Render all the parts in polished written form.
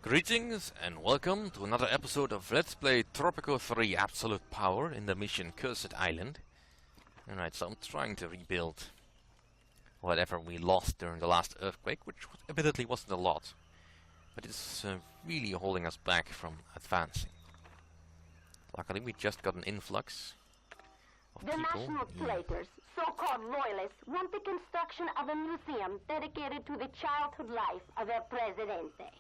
Greetings and welcome to another episode of Let's Play Tropico 3 Absolute Power in the mission Cursed Island. Alright, so I'm trying to rebuild whatever we lost during the last earthquake, which admittedly wasn't a lot. But it's really holding us back from advancing. Luckily we just got an influx of the people. national traitors, so-called loyalists, want the construction of a museum dedicated to the childhood life of El Presidente.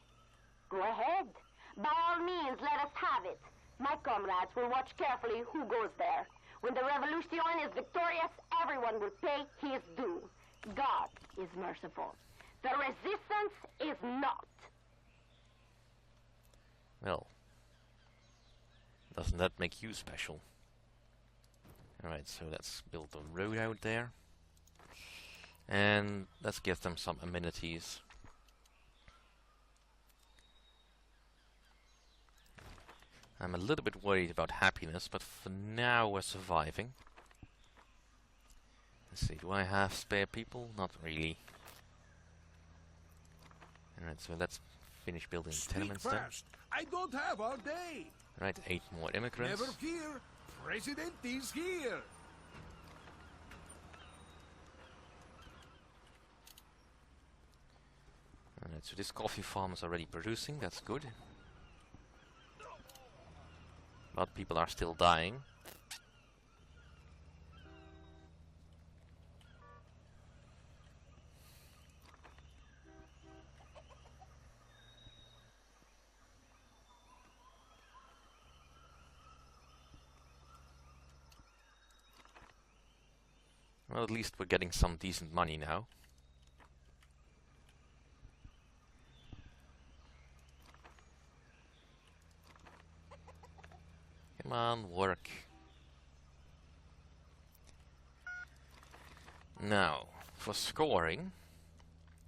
Go ahead. By all means, let us have it. My comrades will watch carefully who goes there. When the revolution is victorious, everyone will pay his due. God is merciful. The resistance is not. Well, doesn't that make you special? Alright, so let's build a road out there. And let's give them some amenities. I'm a little bit worried about happiness, but for now we're surviving. Let's see, do I have spare people? Not really. Alright, so let's finish building tenements then. I don't have all day. Right, 8 more immigrants. Never fear, President is here. Alright, so this coffee farm is already producing, that's good. But people are still dying. Well, at least we're getting some decent money now. Come on, work. Now, for scoring,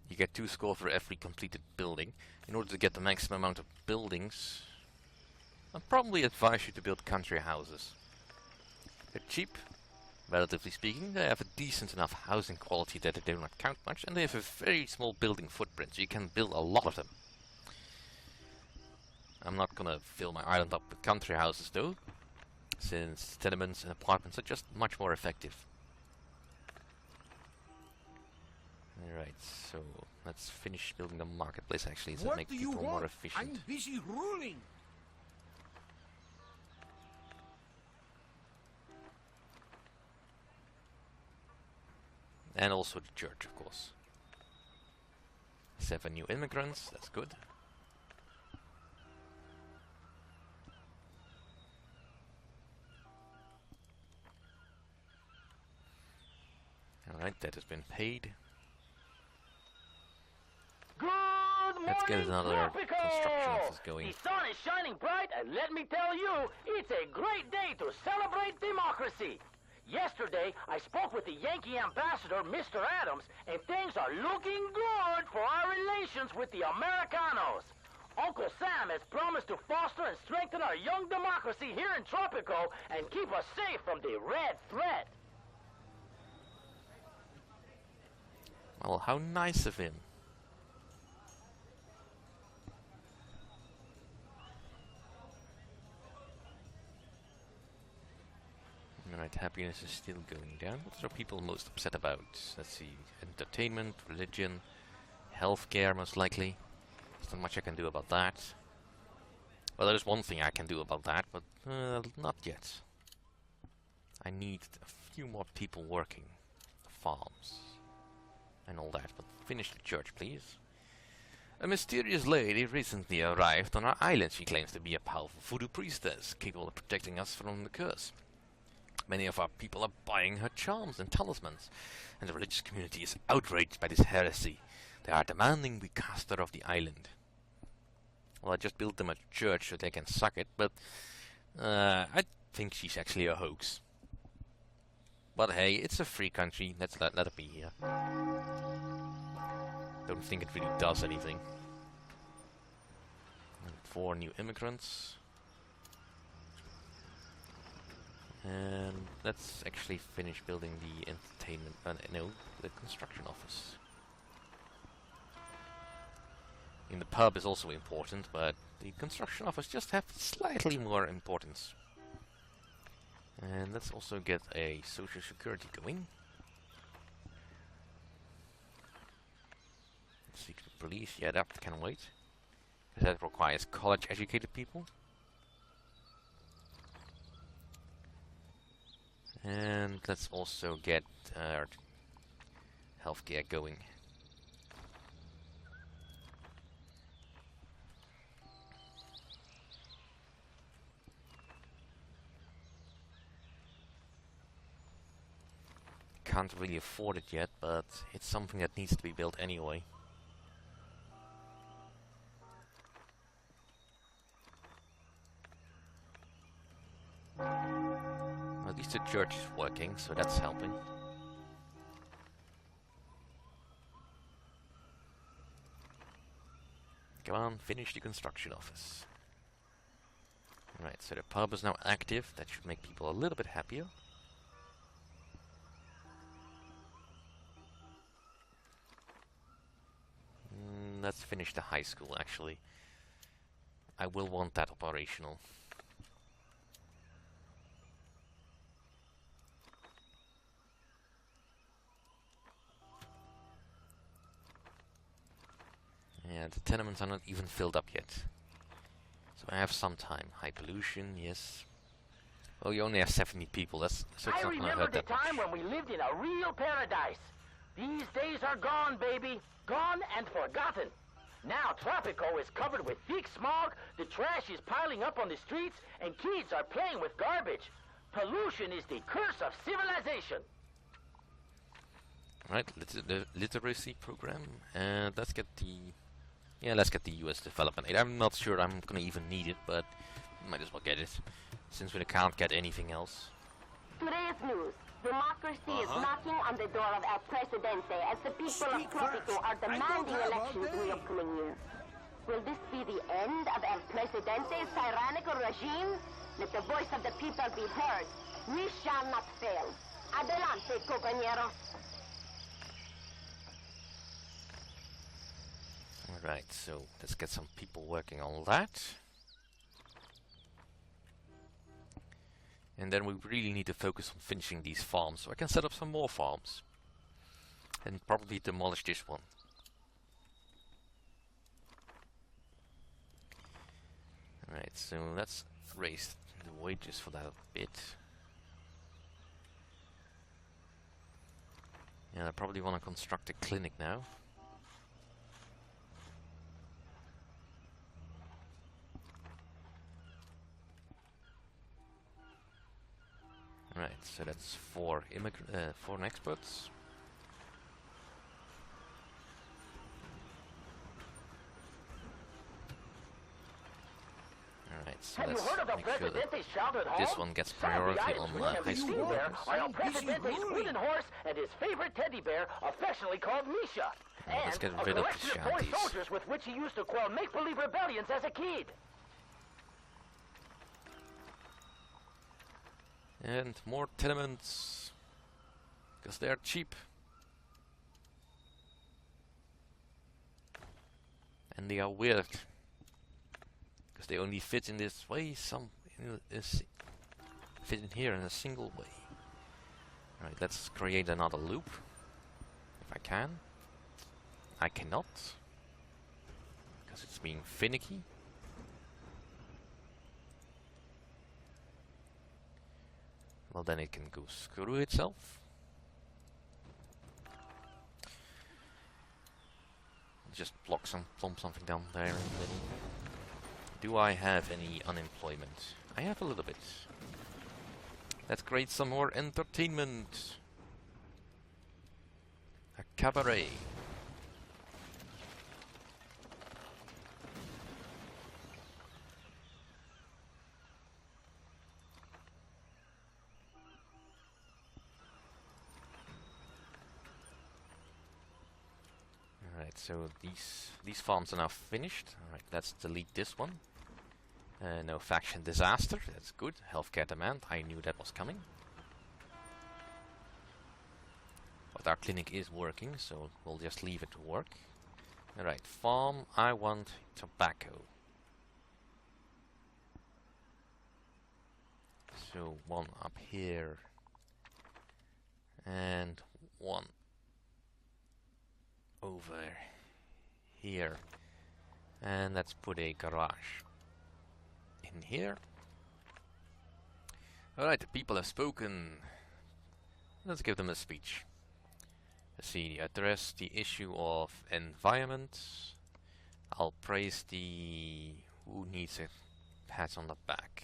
you get 2 score for every completed building. In order to get the maximum amount of buildings, I'd probably advise you to build country houses. They're cheap, relatively speaking. They have a decent enough housing quality that they do not count much, and they have a very small building footprint, so you can build a lot of them. I'm not gonna fill my island up with country houses though, since tenements and apartments are just much more effective. Alright, so let's finish building the marketplace actually, to make people more efficient. I'm busy ruling. And also the church, of course. 7 new immigrants, that's good. Alright, that has been paid. Good morning, Let's get another Tropico! construction office going. The sun is shining bright, and let me tell you, it's a great day to celebrate democracy. Yesterday, I spoke with the Yankee ambassador, Mr. Adams, and things are looking good for our relations with the Americanos. Uncle Sam has promised to foster and strengthen our young democracy here in Tropico and keep us safe from the red threat. Well, how nice of him. Alright, happiness is still going down. What are people most upset about? Let's see, entertainment, religion, healthcare most likely. There's not much I can do about that. Well, there's one thing I can do about that, but not yet. I need a few more people working. The farms. And all that, but finish the church, please. A mysterious lady recently arrived on our island. She claims to be a powerful voodoo priestess, capable of protecting us from the curse. Many of our people are buying her charms and talismans, and the religious community is outraged by this heresy. They are demanding we cast her off the island. Well, I just built them a church so they can suck it, but I think she's actually a hoax. But hey, it's a free country, let's let her be here. Don't think it really does anything. And 4 new immigrants. And let's actually finish building the entertainment, no, the construction office. In the pub is also important, but the construction office just have slightly more importance. And let's also get a social security going. Secret police, yeah, that can wait. Because that requires college-educated people. And let's also get healthcare going. Can't really afford it yet, but it's something that needs to be built anyway. At least the church is working, so that's helping. Come on, finish the construction office. Right, so the pub is now active. That should make people a little bit happier. Let's finish the high school, actually. I will want that operational. Yeah, the tenements are not even filled up yet. So I have some time. High pollution, yes. Well, you only have 70 people. That's so it's I not gonna remember hurt the that much. time when we lived in a real paradise. These days are gone, baby. Gone and forgotten. Now Tropico is covered with thick smog, the trash is piling up on the streets, and kids are playing with garbage. Pollution is the curse of civilization. Right, the literacy program, and let's get the US development aid. I'm not sure I'm gonna even need it, but might as well get it, since we can't get anything else. Today's news. Democracy is knocking on the door of El Presidente as the people Speak of Tropico fast. are I don't demanding have all elections in the day. upcoming year. Will this be the end of El Presidente's tyrannical regime? Let the voice of the people be heard. We shall not fail. Adelante, compañeros. Alright, so let's get some people working on that. And then we really need to focus on finishing these farms, so I can set up some more farms. And probably demolish this one. Alright, so let's raise the wages for that a bit. Yeah, I probably want to construct a clinic now. Right, so that's four experts. Alright, so Have you let's heard of El make sure that Presidente's childhood home? this one gets Some of the priority items on we have high to school see there workers. are El I'm busy Presidente's ruling. wooden horse and his favorite teddy bear, affectionately called Misha. Well, let's And get a rid of the collection of toy shanties. soldiers with which he used to quell make-believe rebellions as a kid. And more tenements, because they're cheap. And they are weird, because they only fit in this way. Some fit in here in a single way. Right, let's create another loop, if I can. I cannot, because it's being finicky. Well, then it can go screw itself. Just plump something down there in the middle. Do I have any unemployment? I have a little bit. Let's create some more entertainment. A cabaret. Alright, so these farms are now finished. Alright, let's delete this one. No faction disaster, that's good. Healthcare demand, I knew that was coming. But our clinic is working, so we'll just leave it to work. Alright, farm, I want tobacco. So one up here. And one over here. And let's put a garage in here. Alright, the people have spoken. Let's give them a speech. Let's see, address the issue of environment. I'll praise the... who needs a pat on the back?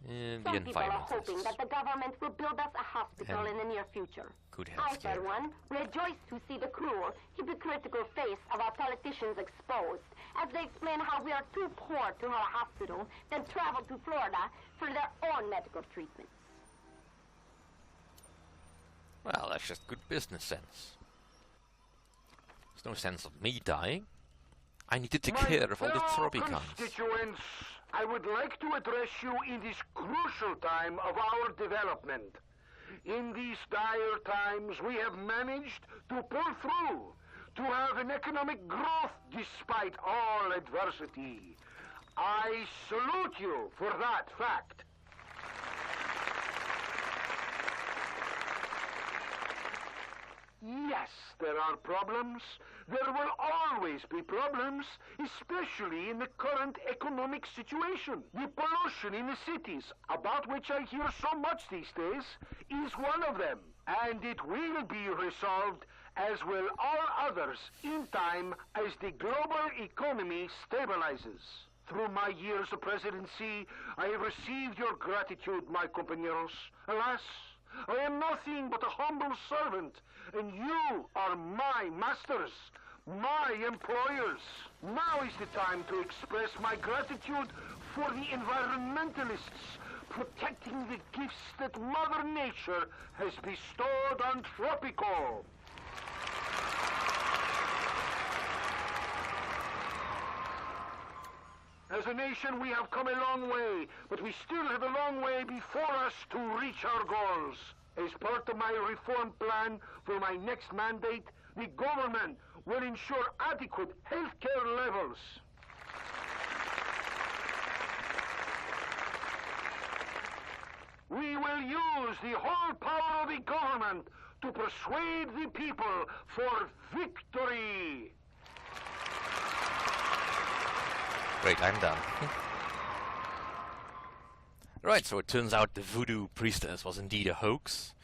The Some people are hoping environmentalists. that the government will build us a hospital in the near future. Good I, health care. for one, rejoice to see the cruel, hypocritical face of our politicians exposed as they explain how we are too poor to have a hospital, then travel to Florida for their own medical treatments. Well, that's just good business sense. There's no sense of me dying. I need to take care of all the Tropicans. Constituents, I would like to address you in this crucial time of our development. In these dire times, we have managed to pull through, to have an economic growth despite all adversity. I salute you for that fact. Yes, there are problems. There will always be problems, especially in the current economic situation. The pollution in the cities, about which I hear so much these days, is one of them. And it will be resolved, as will all others, in time as the global economy stabilizes. Through my years of presidency, I have received your gratitude, my compañeros. Alas, I am nothing but a humble servant, and you are my masters, my employers. Now is the time to express my gratitude for the environmentalists protecting the gifts that Mother Nature has bestowed on Tropico. As a nation, we have come a long way, but we still have a long way before us to reach our goals. As part of my reform plan for my next mandate, the government will ensure adequate health care levels. We will use the whole power of the government to persuade the people for victory. Great, I'm done. Right, so it turns out the voodoo priestess was indeed a hoax.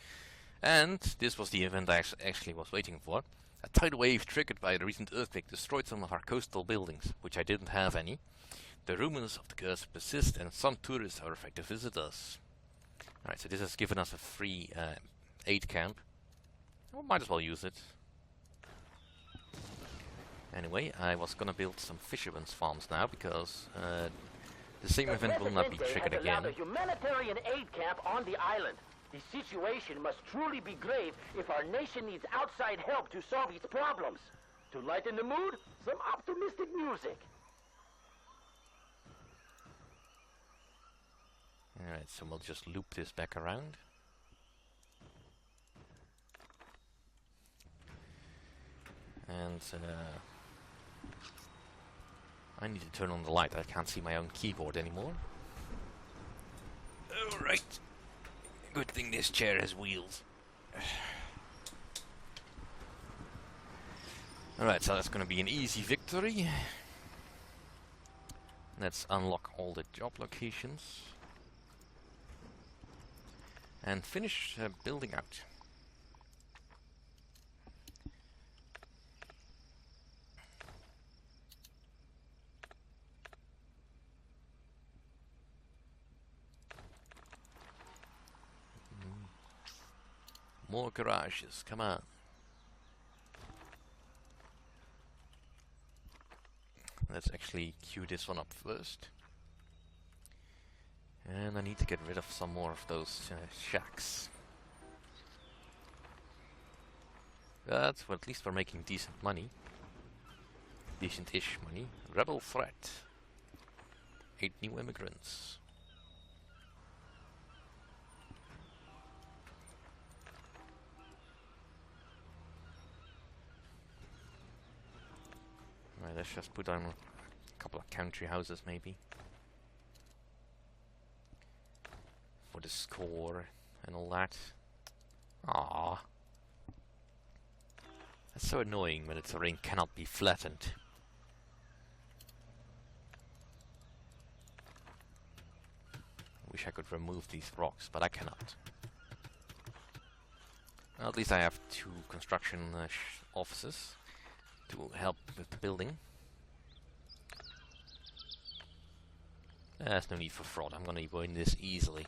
And this was the event I actually was waiting for. A tidal wave triggered by the recent earthquake destroyed some of our coastal buildings, which I didn't have any. The rumors of the curse persist, and some tourists are afraid to visit us. Alright, so this has given us a free aid camp. We might as well use it. Anyway, I was gonna build some fishermen's farms now, because the same event will not be triggered again. A humanitarian aid camp on the island. The situation must truly be grave if our nation needs outside help to solve its problems. To lighten the mood, some optimistic music. Alright, so we'll just loop this back around. And I need to turn on the light. I can't see my own keyboard anymore. Alright. Good thing this chair has wheels. Alright, so that's gonna be an easy victory. Let's unlock all the job locations. And finish building out. More garages, come on. Let's actually queue this one up first. And I need to get rid of some more of those shacks. But well, at least we're making decent money. Decent-ish money. Rebel threat. 8 new immigrants. Alright, let's just put on a couple of country houses maybe. For the score and all that. Ah, that's so annoying when the terrain cannot be flattened. Wish I could remove these rocks, but I cannot. Well, at least I have 2 construction offices to help with the building. There's no need for fraud. I'm gonna win this easily.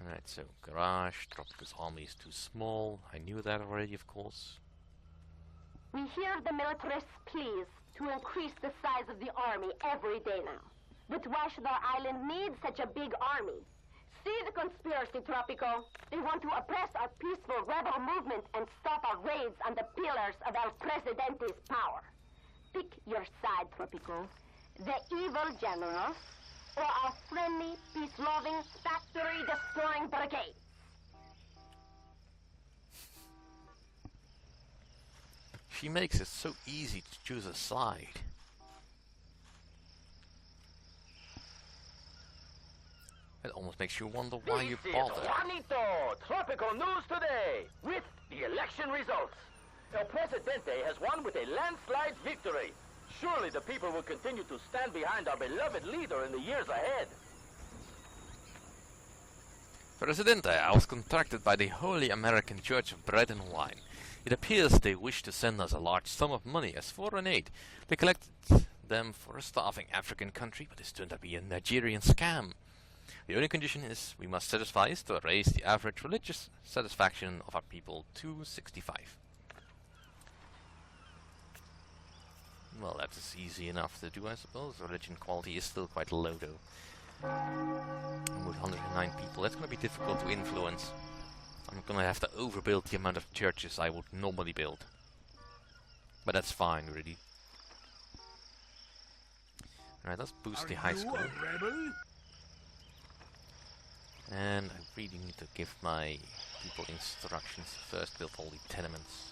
Alright, so garage. Tropico's army is too small. I knew that already, of course. We hear the militarists please to increase the size of the army every day now. But why should our island need such a big army? See the conspiracy, Tropico. They want to oppress our peaceful rebel movement and stop our raids on the pillars of El Presidente's power. Pick your side, Tropico. The evil generals or our friendly, peace-loving, factory-destroying brigade. She makes it so easy to choose a side. It almost makes you wonder why you bother. This is Juanito, Tropical News Today, with the election results. El Presidente has won with a landslide victory. Surely the people will continue to stand behind our beloved leader in the years ahead. Presidente, I was contacted by the Holy American Church of Bread and Wine. It appears they wish to send us a large sum of money as foreign aid. They collected them for a starving African country, but this turned out to be a Nigerian scam. The only condition is we must satisfy is to raise the average religious satisfaction of our people to 65. Well, that is easy enough to do, I suppose. Religion quality is still quite low, though. And with 109 people, that's going to be difficult to influence. I'm going to have to overbuild the amount of churches I would normally build. But that's fine, really. Alright, let's boost the high school. And I really need to give my people instructions. First build all the tenements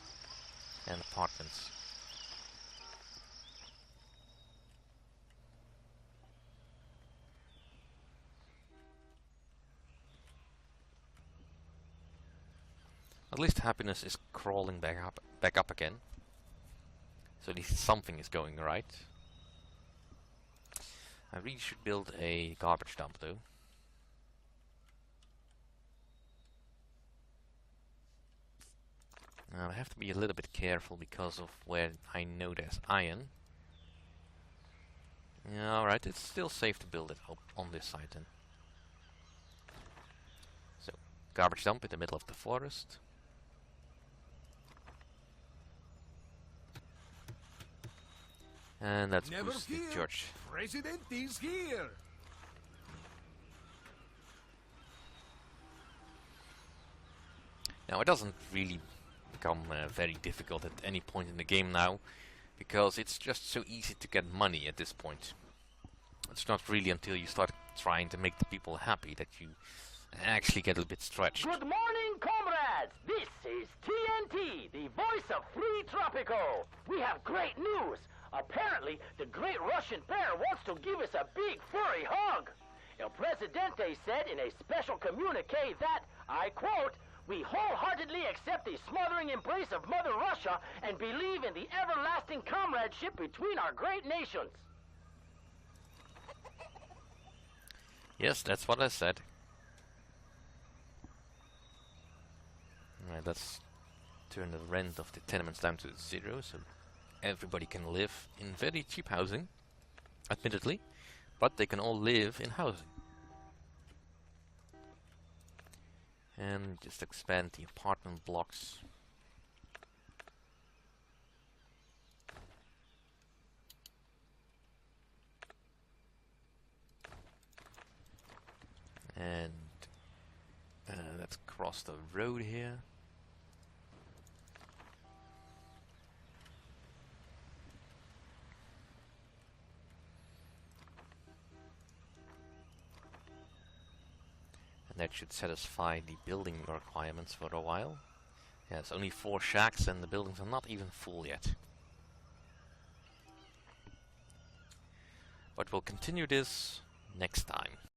and apartments. At least happiness is crawling back up again. So at least something is going right. I really should build a garbage dump though. Now I have to be a little bit careful because of where I know there's iron. Yeah, alright, it's still safe to build it up on this side then. So, garbage dump in the middle of the forest. And let's boost the church. President is here. Now it doesn't really become very difficult at any point in the game now, because it's just so easy to get money at this point. It's not really until you start trying to make the people happy that you actually get a bit stretched. Good morning, comrades! This is TNT, the voice of Free Tropico. We have great news. Apparently, the great Russian bear wants to give us a big furry hug. El Presidente said in a special communique that, I quote, "We wholeheartedly accept the smothering embrace of Mother Russia and believe in the everlasting comradeship between our great nations." Yes, that's what I said. Alright, let's turn the rent of the tenements down to 0, so everybody can live in very cheap housing, admittedly, but they can all live in housing. And just expand the apartment blocks. And let's cross the road here. And that should satisfy the building requirements for a while. Yes, only 4 shacks and the buildings are not even full yet. But we'll continue this next time.